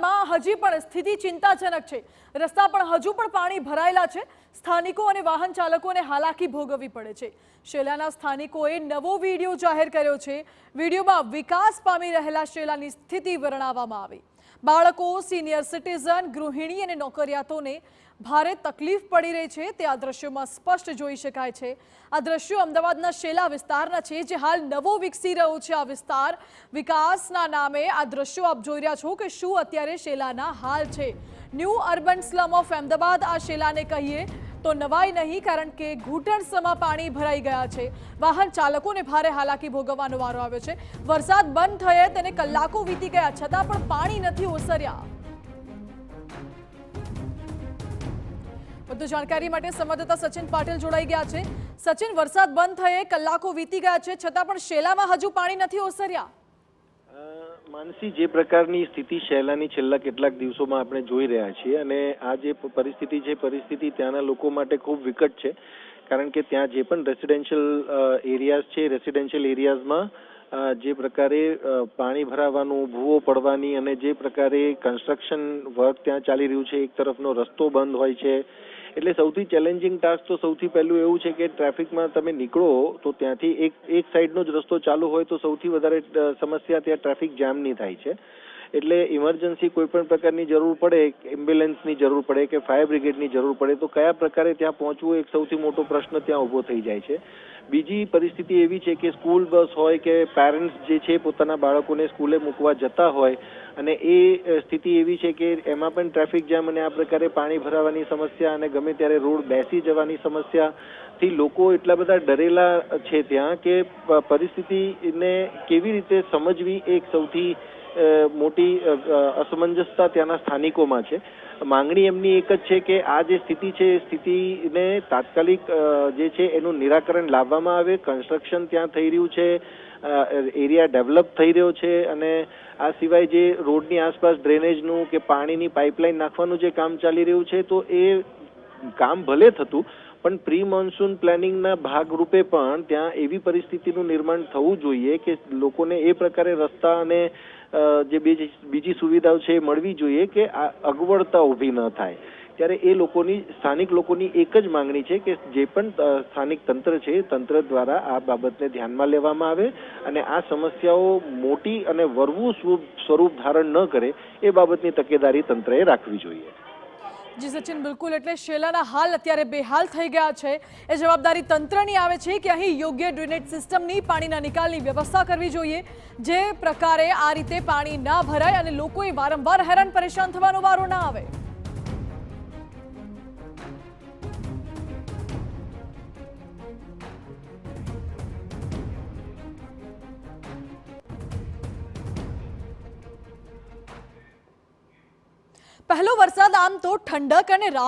શેલામાં હજી પણ સ્થિતિ ચિંતાજનક છે। રસ્તા પર હજુ પણ પાણી ભરાયેલા છે। સ્થાનિકો અને વાહન ચાલકોને હાલાકી ભોગવવી પડે છે। શેલાના સ્થાનિકોએ નવો વિડીયો જાહેર કર્યો છે। વિડીયોમાં વિકાસ પામી રહેલા શેલાની સ્થિતિ વર્ણવવામાં આવી। બાળકો, સિનિયર સિટીઝન, ગૃહિણી અને નોકરિયાતોને ભારે તકલીફ પડી રહી છે તે આ દ્રશ્યોમાં સ્પષ્ટ જોઈ શકાય છે। આ દ્રશ્યો અમદાવાદના શેલા વિસ્તારના છે, જે હાલ નવો વિકસી રહ્યો છે। આ વિસ્તાર વિકાસના નામે આ દ્રશ્યો આપ જોઈ રહ્યા છો કે શું અત્યારે શેલાના હાલ છે। New urban slum of Ahmedabad આ શેલાને કહીએ તો નવાઈ નહીં, કારણ કે ઘૂંટણસમાં પાણી ભરાઈ ગયા છે। વાહન ચાલકોને ભારે હાલાકી ભોગવવાનો વારો આવ્યો છે। વરસાદ બંધ થયે તેને કલાકો વીતી ગયા છતાં પણ પાણી નથી ઓસર્યા। વધુ જાણકારી માટે સંવાદદાતા સચિન પાટીલ જોડાઈ ગયા છે। સચિન, વરસાદ બંધ થયે કલાકો વીતી ગયા છે છતાં પણ શેલામાં હજુ પાણી નથી ઓસર્યા। માનસી, જે પ્રકારની સ્થિતિ શેલાની છેલ્લા કેટલાક દિવસોમાં આપણે જોઈ રહ્યા છીએ અને આ જે પરિસ્થિતિ છે, પરિસ્થિતિ ત્યાંના લોકો માટે ખૂબ વિકટ છે, કારણ કે ત્યાં જે પણ રેસિડેન્શિયલ એરિયાઝ છે, રેસિડેન્શિયલ એરિયાઝમાં જે પ્રકારે પાણી ભરાવાનું, ભૂવો પડવાની અને જે પ્રકારે કન્સ્ટ્રક્શન વર્ક ત્યાં ચાલી રહ્યું છે, એક તરફનો રસ્તો બંધ હોય છે, એટલે સૌથી ચેલેન્જિંગ ટાસ્ક તો સૌથી પહેલું એવું છે કે ટ્રાફિકમાં તમે નીકળો તો ત્યાંથી એક સાઈડનો જ રસ્તો ચાલુ હોય તો સૌથી વધારે સમસ્યા ત્યાં ટ્રાફિક જામની થાય છે। એટલે ઇમરજન્સી કોઈ પણ પ્રકારની જરૂર પડે, એમ્બ્યુલન્સની જરૂર પડે કે ફાયર બ્રિગેડની જરૂર પડે તો કયા પ્રકારે ત્યાં પહોંચવું એક સૌથી મોટો પ્રશ્ન ત્યાં ઊભો થઈ જાય છે। બીજી પરિસ્થિતિ એવી છે કે સ્કૂલ બસ હોય કે પેરેન્ટ્સ જે છે પોતાના બાળકોને સ્કૂલે મૂકવા જતા હોય અને એ સ્થિતિ એવી છે કે એમાં પણ ટ્રાફિક જામ અને આ પ્રકારે પાણી ભરાવાની સમસ્યા અને ગમે ત્યારે રોડ બેસી જવાની સમસ્યાથી લોકો એટલા બધા ડરેલા છે ત્યાં કે પરિસ્થિતિને કેવી રીતે સમજવી એક સૌથી મોટી અસમંજસતા ત્યાંના સ્થાનિકોમાં છે। માંગણી એમની એક જ છે કે આ જે સ્થિતિ છે એ સ્થિતિને તાત્કાલિક જે છે એનું નિરાકરણ લાવવામાં આવે। કન્સ્ટ્રક્શન ત્યાં થઈ રહ્યું છે, એરિયા ડેવલપ થઈ રહ્યો છે અને આ સિવાય જે રોડની આસપાસ ડ્રેનેજનું કે પાણીની પાઇપલાઇન નાખવાનું જે કામ ચાલી રહ્યું છે તો એ કામ ભલે થતું પણ પ્રી મોન્સૂન પ્લાનિંગના ભાગરૂપે પણ ત્યાં એવી પરિસ્થિતિનું નિર્માણ થવું જોઈએ કે લોકોને એ પ્રકારે રસ્તા અને જે બીજી સુવિધાઓ છે એ મળવી જોઈએ કે આ અગવડતા ઊભી ન થાય। ત્યારે એ લોકોની, સ્થાનિક લોકોની એક જ માંગણી છે કે જે પણ સ્થાનિક તંત્ર છે, તંત્ર દ્વારા આ બાબતને ધ્યાનમાં લેવામાં આવે અને આ સમસ્યાઓ મોટી અને વરવું સ્વરૂપ ધારણ ન કરે એ બાબતની તકેદારી તંત્રએ રાખવી જોઈએ। જી સચિન, બિલકુલ, એટલે શેલાના હાલ અત્યારે બેહાલ થઈ ગયા છે। એ જવાબદારી તંત્રની આવે છે કે અહીં યોગ્ય ડ્રેનેજ સિસ્ટમની, પાણીના નિકાલની વ્યવસ્થા કરવી જોઈએ, જે પ્રકારે આ રીતે પાણી ના ભરાય અને લોકોએ વારંવાર હેરાન પરેશાન થવાનો વારો ના આવે। પહેલો વરસાદ આમ તો ઠંડક અને